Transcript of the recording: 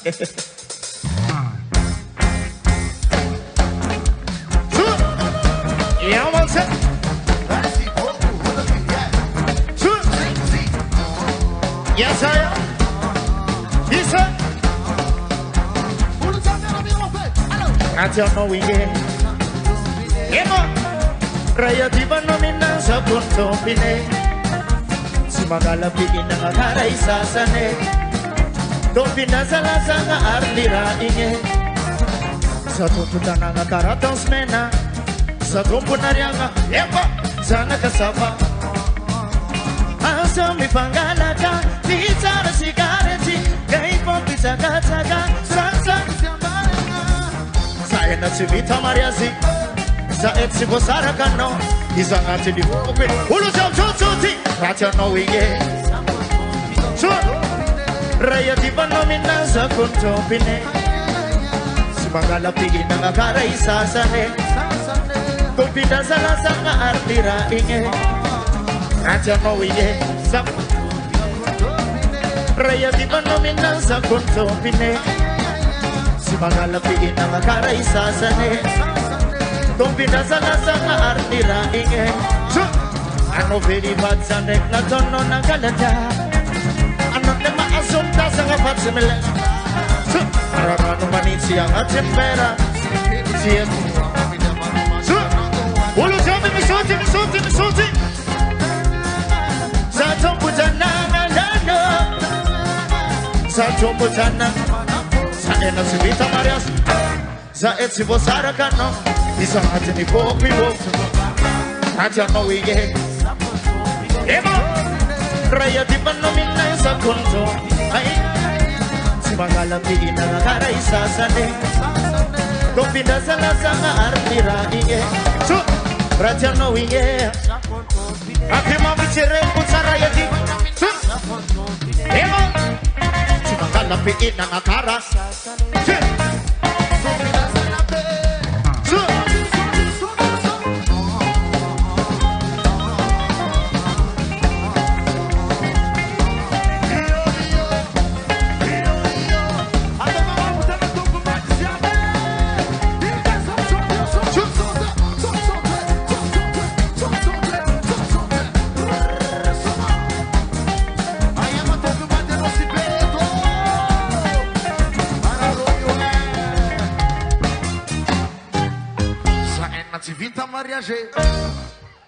Yeah, man, sir. Yes, I am. Yes, sir. I don't know we get. Emo. Raya di ba nomina sa Tompiny. Si magala pigin na ngakaray sasane. Tompina sa lasa nga ardira inge. Sa tututan na ngakaratang smena. Sa tumpo na rin nga. Emo. Sa nakasama. Asa mi pangalaka. Pizza na sigareti. Kahit po pizza katsaga. Sansan. Saya na si Vita Mariasi. Sa etsi bosara kano. Isa nga ti di bupe. Ulo sa msotsoti. Racha no wige. So. Raya di ba nomina sa Tompiny. Si magalapigin na nga karay sasane. Tompina sa lasa nga ardira inge. Racha no wige. Sa. Raya di ba nomina sa Tompiny. Si magalapigin na nga karay sasane. Tompina sa lasa nga ardira inge. Ano very bad sa nek na tono ng kalata. Ano na maasumta sa kapat si Mele. Marano manit siya at sempera. Siya ulo sabi misuti. Sa tumputan na nalano. Sa tumputan na. Sa ena si Vita Marias. Sa etsi bosara kano. Isang atin ni Popiwo. Aja no wige. Emo. Raya di ba nomina sa Tompiny. Si magalapigin na nga karay sasane. Tompina sa lasa nga ardira inge. So, raja no wige. Ate mami sire kung sa raya di. So, emo. Si magalapigin na nga karas. Vita Maria G.